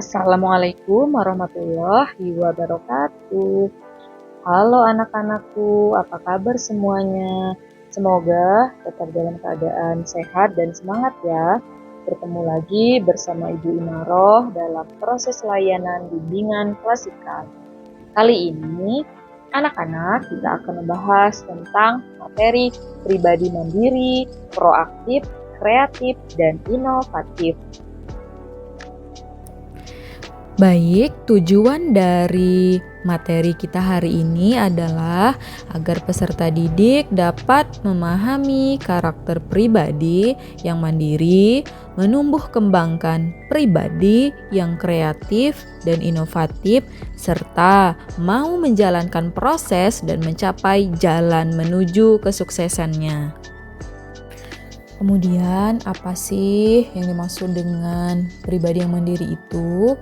Assalamualaikum warahmatullahi wabarakatuh. Halo anak-anakku, apa kabar semuanya? Semoga tetap dalam keadaan sehat dan semangat ya. Bertemu lagi bersama Ibu Imaroh dalam proses layanan bimbingan klasikal. Kali ini, anak-anak kita akan membahas tentang materi pribadi mandiri, proaktif, kreatif, dan inovatif. Baik, tujuan dari materi kita hari ini adalah agar peserta didik dapat memahami karakter pribadi yang mandiri, menumbuh kembangkan pribadi yang kreatif dan inovatif, serta mau menjalankan proses dan mencapai jalan menuju kesuksesannya. Kemudian, apa sih yang dimaksud dengan pribadi yang mandiri itu?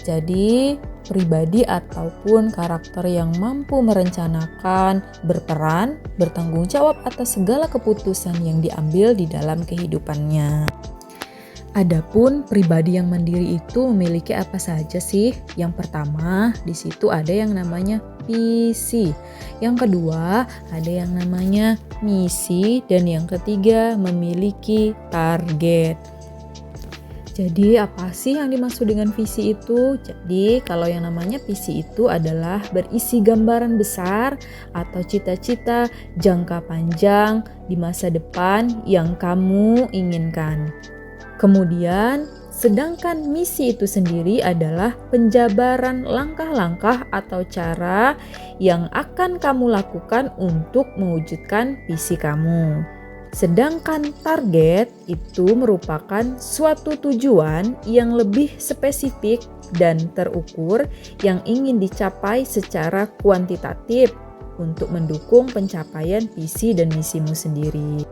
Jadi, pribadi ataupun karakter yang mampu merencanakan, berperan, bertanggung jawab atas segala keputusan yang diambil di dalam kehidupannya. Adapun pribadi yang mandiri itu memiliki apa saja sih? Yang pertama, di situ ada yang namanya visi. Yang kedua, ada yang namanya misi, dan yang ketiga memiliki target. Jadi apa sih yang dimaksud dengan visi itu? Jadi kalau yang namanya visi itu adalah berisi gambaran besar atau cita-cita jangka panjang di masa depan yang kamu inginkan. Kemudian, sedangkan misi itu sendiri adalah penjabaran langkah-langkah atau cara yang akan kamu lakukan untuk mewujudkan visi kamu. Sedangkan target itu merupakan suatu tujuan yang lebih spesifik dan terukur yang ingin dicapai secara kuantitatif untuk mendukung pencapaian visi dan misimu sendiri.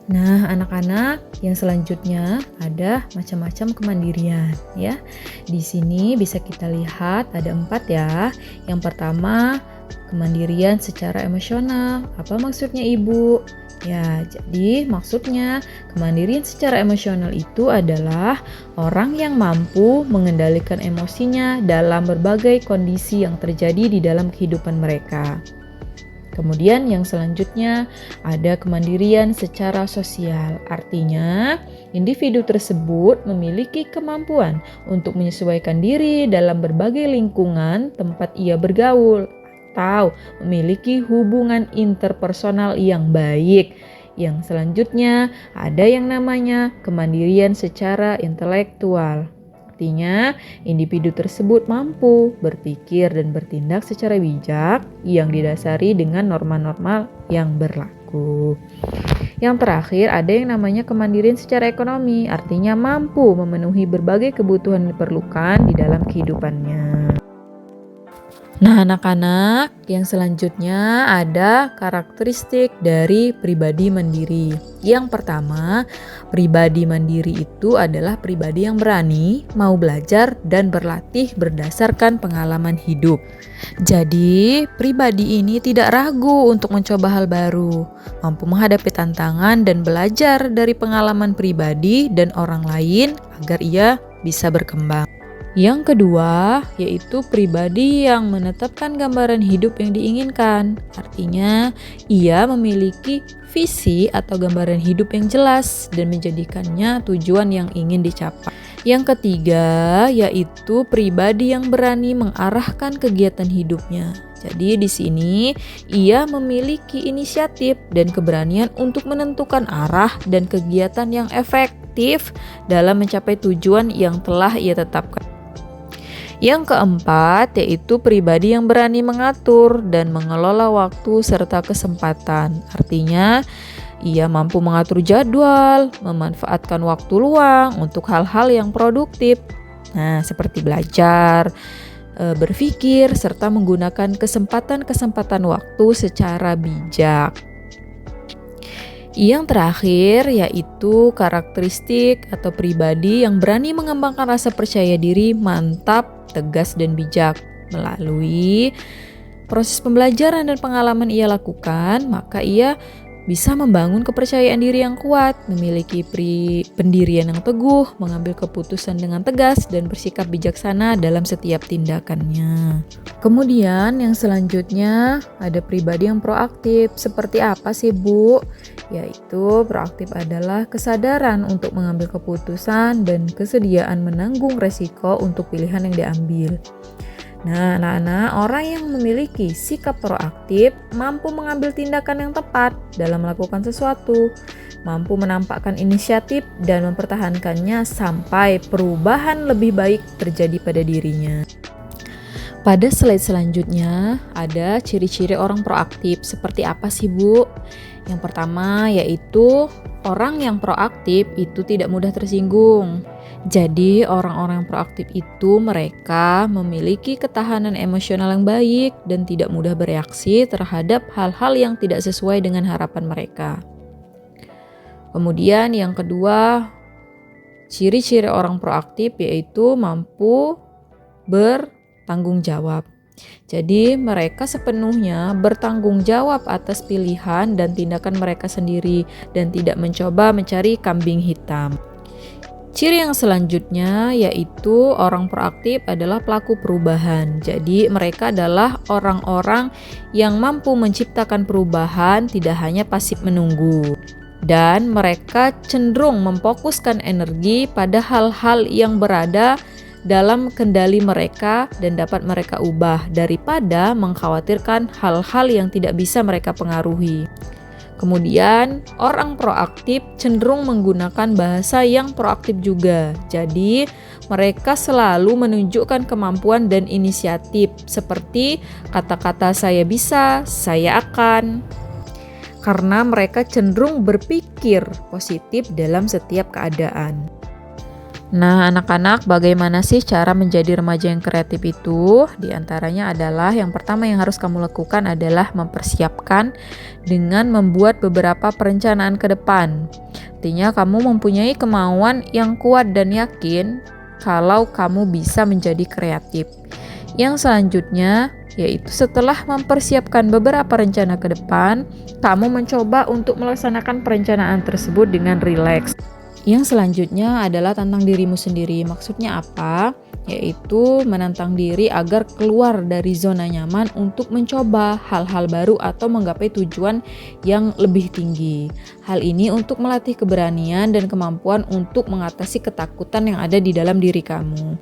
Nah, anak-anak, yang selanjutnya ada macam-macam kemandirian ya. Di sini bisa kita lihat ada 4 ya. Yang pertama, kemandirian secara emosional. Apa maksudnya, Ibu? Ya, jadi maksudnya kemandirian secara emosional itu adalah orang yang mampu mengendalikan emosinya dalam berbagai kondisi yang terjadi di dalam kehidupan mereka. Kemudian yang selanjutnya ada kemandirian secara sosial. Artinya, individu tersebut memiliki kemampuan untuk menyesuaikan diri dalam berbagai lingkungan tempat ia bergaul atau memiliki hubungan interpersonal yang baik. Yang selanjutnya ada yang namanya kemandirian secara intelektual. Artinya, individu tersebut mampu berpikir dan bertindak secara bijak yang didasari dengan norma-norma yang berlaku. Yang terakhir, ada yang namanya kemandirian secara ekonomi, artinya mampu memenuhi berbagai kebutuhan yang diperlukan di dalam kehidupannya. Nah, anak-anak, yang selanjutnya ada karakteristik dari pribadi mandiri. Yang pertama, pribadi mandiri itu adalah pribadi yang berani, mau belajar, dan berlatih berdasarkan pengalaman hidup. Jadi, pribadi ini tidak ragu untuk mencoba hal baru, mampu menghadapi tantangan dan belajar dari pengalaman pribadi dan orang lain agar ia bisa berkembang. Yang kedua, yaitu pribadi yang menetapkan gambaran hidup yang diinginkan. Artinya, ia memiliki visi atau gambaran hidup yang jelas dan menjadikannya tujuan yang ingin dicapai. Yang ketiga, yaitu pribadi yang berani mengarahkan kegiatan hidupnya. Jadi di sini ia memiliki inisiatif dan keberanian untuk menentukan arah dan kegiatan yang efektif dalam mencapai tujuan yang telah ia tetapkan. Yang keempat, yaitu pribadi yang berani mengatur dan mengelola waktu serta kesempatan. Artinya, ia mampu mengatur jadwal, memanfaatkan waktu luang untuk hal-hal yang produktif. Nah, seperti belajar, berpikir, serta menggunakan kesempatan-kesempatan waktu secara bijak. Yang terakhir yaitu karakteristik atau pribadi yang berani mengembangkan rasa percaya diri mantap, tegas, dan bijak. Melalui proses pembelajaran dan pengalaman ia lakukan, maka ia bisa membangun kepercayaan diri yang kuat, memiliki pendirian yang teguh, mengambil keputusan dengan tegas, dan bersikap bijaksana dalam setiap tindakannya. Kemudian yang selanjutnya ada pribadi yang proaktif. Seperti apa sih, Bu? Yaitu proaktif adalah kesadaran untuk mengambil keputusan dan kesediaan menanggung resiko untuk pilihan yang diambil. Nah, anak-anak, orang yang memiliki sikap proaktif mampu mengambil tindakan yang tepat dalam melakukan sesuatu, mampu menampakkan inisiatif dan mempertahankannya sampai perubahan lebih baik terjadi pada dirinya. Pada slide selanjutnya, ada ciri-ciri orang proaktif. Seperti apa sih, Bu? Yang pertama yaitu orang yang proaktif itu tidak mudah tersinggung. Jadi orang-orang proaktif itu mereka memiliki ketahanan emosional yang baik dan tidak mudah bereaksi terhadap hal-hal yang tidak sesuai dengan harapan mereka. Kemudian yang kedua, ciri-ciri orang proaktif yaitu mampu bertanggung jawab. Jadi mereka sepenuhnya bertanggung jawab atas pilihan dan tindakan mereka sendiri dan tidak mencoba mencari kambing hitam. Ciri yang selanjutnya yaitu orang proaktif adalah pelaku perubahan. Jadi mereka adalah orang-orang yang mampu menciptakan perubahan, tidak hanya pasif menunggu. Dan mereka cenderung memfokuskan energi pada hal-hal yang berada dalam kendali mereka dan dapat mereka ubah daripada mengkhawatirkan hal-hal yang tidak bisa mereka pengaruhi. Kemudian, orang proaktif cenderung menggunakan bahasa yang proaktif juga. Jadi, mereka selalu menunjukkan kemampuan dan inisiatif seperti kata-kata saya bisa, saya akan. Karena mereka cenderung berpikir positif dalam setiap keadaan. Nah, anak-anak, bagaimana sih cara menjadi remaja yang kreatif itu? Di antaranya adalah yang pertama yang harus kamu lakukan adalah mempersiapkan dengan membuat beberapa perencanaan ke depan. Artinya kamu mempunyai kemauan yang kuat dan yakin kalau kamu bisa menjadi kreatif. Yang selanjutnya yaitu setelah mempersiapkan beberapa rencana ke depan, kamu mencoba untuk melaksanakan perencanaan tersebut dengan rileks. Yang selanjutnya adalah tantang dirimu sendiri. Maksudnya apa? Yaitu menantang diri agar keluar dari zona nyaman untuk mencoba hal-hal baru atau menggapai tujuan yang lebih tinggi. Hal ini untuk melatih keberanian dan kemampuan untuk mengatasi ketakutan yang ada di dalam diri kamu.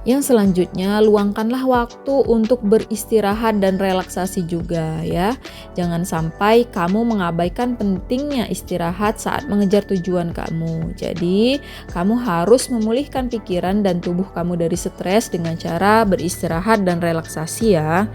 Yang selanjutnya, luangkanlah waktu untuk beristirahat dan relaksasi juga ya. Jangan sampai kamu mengabaikan pentingnya istirahat saat mengejar tujuan kamu. Jadi, kamu harus memulihkan pikiran dan tubuh kamu dari stres dengan cara beristirahat dan relaksasi ya.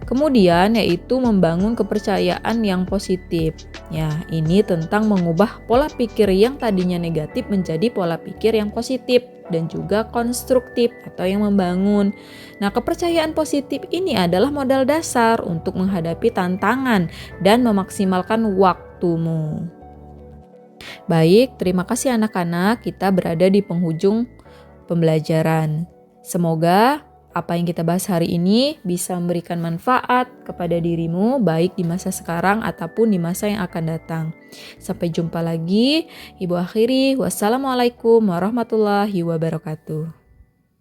Kemudian yaitu membangun kepercayaan yang positif. Ya, ini tentang mengubah pola pikir yang tadinya negatif menjadi pola pikir yang positif dan juga konstruktif atau yang membangun. Nah, kepercayaan positif ini adalah modal dasar untuk menghadapi tantangan dan memaksimalkan waktumu. Baik, terima kasih anak-anak. Kita berada di penghujung pembelajaran. Semoga apa yang kita bahas hari ini bisa memberikan manfaat kepada dirimu baik di masa sekarang ataupun di masa yang akan datang. Sampai jumpa lagi. Ibu akhiri, wassalamualaikum warahmatullahi wabarakatuh.